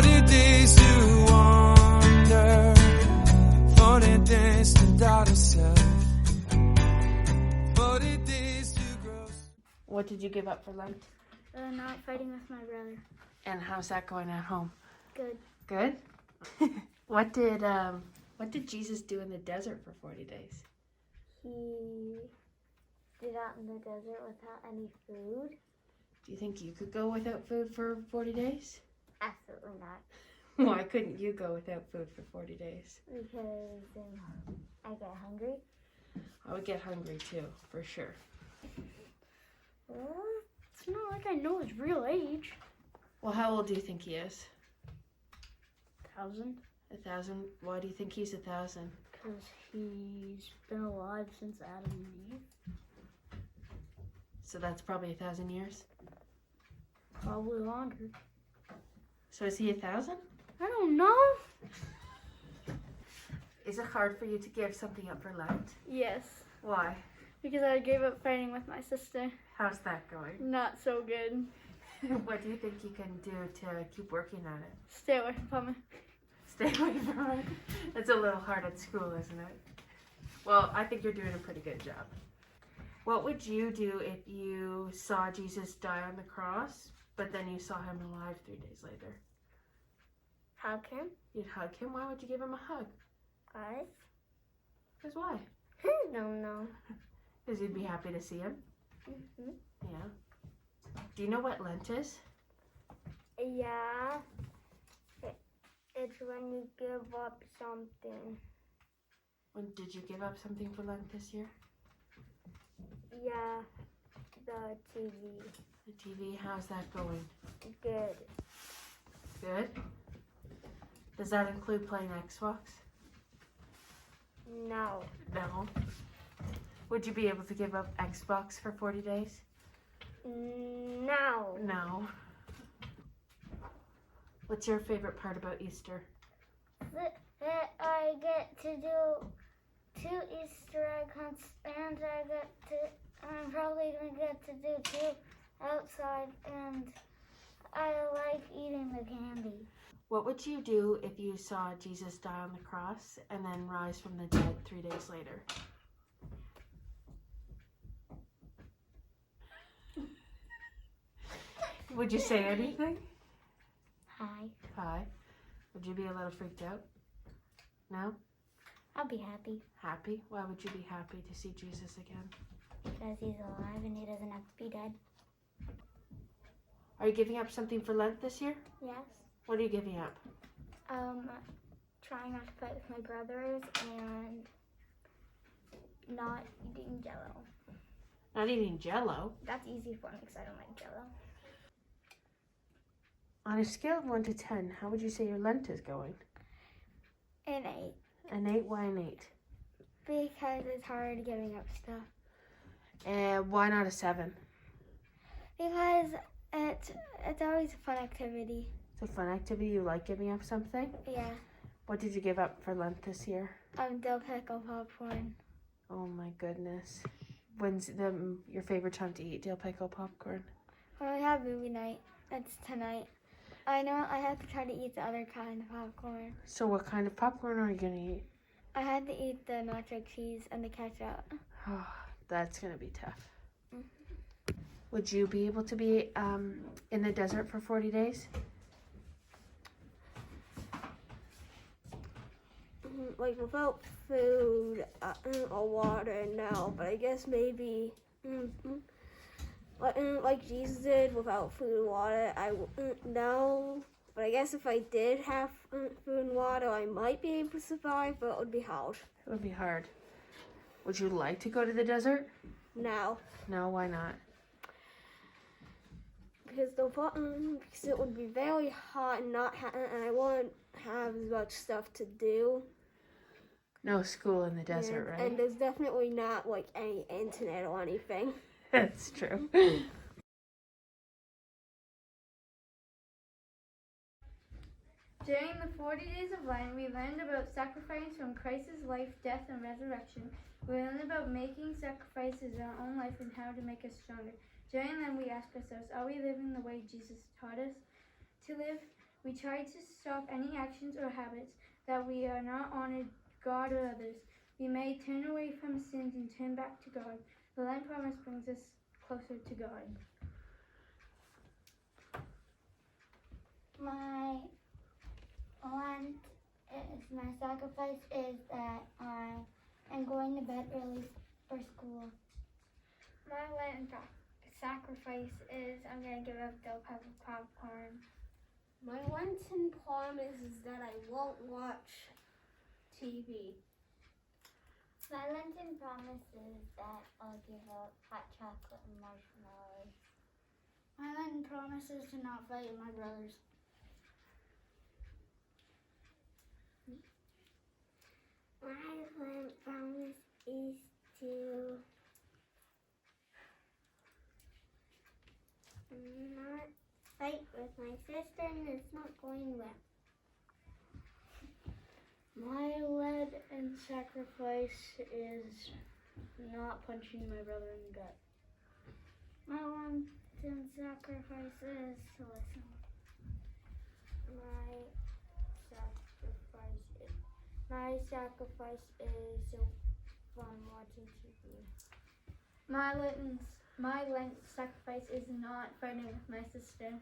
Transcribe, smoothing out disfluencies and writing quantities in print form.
40 days to wander, 40 days to doubt yourself, 40 days to grow. What did you give up for Lent? Not fighting with my brother. And how's that going at home? Good. Good? What did Jesus do in the desert for 40 days? He did out in the desert without any food. Do you think you could go without food for 40 days? Absolutely not. Why couldn't you go without food for 40 days? Because I get hungry. I would get hungry too, for sure. Well, it's not like I know his real age. Well, how old do you think he is? 1,000. 1,000? Why do you think he's 1,000? Because he's been alive since Adam and Eve. So that's probably 1,000 years? Probably longer. So is he 1,000? I don't know. Is it hard for you to give something up for Lent? Yes. Why? Because I gave up fighting with my sister. How's that going? Not so good. What do you think you can do to keep working on it? Stay away from it. Stay away from it. It's a little hard at school, isn't it? Well, I think you're doing a pretty good job. What would you do if you saw Jesus die on the cross, but then you saw him alive 3 days later? Hug him. You'd hug him? Why would you give him a hug? Guys. Because why? No. Because you'd be happy to see him? Mm-hmm. Yeah. Do you know what Lent is? Yeah. It's when you give up something. When did you give up something for Lent this year? Yeah. The TV. The TV, how's that going? Good. Good? Does that include playing Xbox? No. No. Would you be able to give up Xbox for 40 days? No. No. What's your favorite part about Easter? That I get to do 2 Easter egg hunts, and I'm probably going to get to do 2 outside, and I like eating the candy. What would you do if you saw Jesus die on the cross and then rise from the dead 3 days later? Would you say anything? Hi. Hi. Would you be a little freaked out? No? I'll be happy Happy? Why would you be happy to see Jesus again? because he's alive and he doesn't have to be dead. Are you giving up something for Lent this year? Yes. What are you giving up? Trying not to fight with my brothers and not eating Jello. Not eating Jello. That's easy for me because I don't like Jello. On a scale of 1 to 10, how would you say your Lent is going? An 8. An 8? Why an 8? Because it's hard giving up stuff. And why not a 7? Because it's always a fun activity. It's a fun activity. You like giving up something? Yeah. What did you give up for Lent this year? Dill pickle popcorn. Oh my goodness. When's your favorite time to eat dill pickle popcorn? When we have movie night, it's tonight. I know I have to try to eat the other kind of popcorn. So what kind of popcorn are you going to eat? I had to eat the nacho cheese and the ketchup. Oh, that's going to be tough. Mm-hmm. Would you be able to be in the desert for 40 days? Like without food or water, no. But I guess maybe like Jesus did without food and water, no. But I guess if I did have food and water, I might be able to survive, but it would be hard. It would be hard. Would you like to go to the desert? No. No, why not? Because it would be very hot and and I wouldn't have as much stuff to do. No school in the desert, right? And there's definitely not like any internet or anything. That's true. During the 40 days of Lent, we learned about sacrifice from Christ's life, death, and resurrection. We learned about making sacrifices in our own life and how to make us stronger. During Lent, we ask ourselves, are we living the way Jesus taught us to live? We try to stop any actions or habits that we are not honored God or others. We may turn away from sins and turn back to God. The Lent promise brings us closer to God. My sacrifice is that I am going to bed early for school. My Lenten sacrifice is I'm going to give up the popcorn. My Lenten promise is that I won't watch TV. My Lenten promise is that I'll give up hot chocolate and marshmallows. My Lenten promise is to not fight with my brothers. My Lenten promise is to not fight with my sister, and it's not going well. My Lenten sacrifice is not punching my brother in the gut. My Lenten sacrifice is to listen. My sacrifice is fun watching TV. My Lenten sacrifice is not fighting with my sister.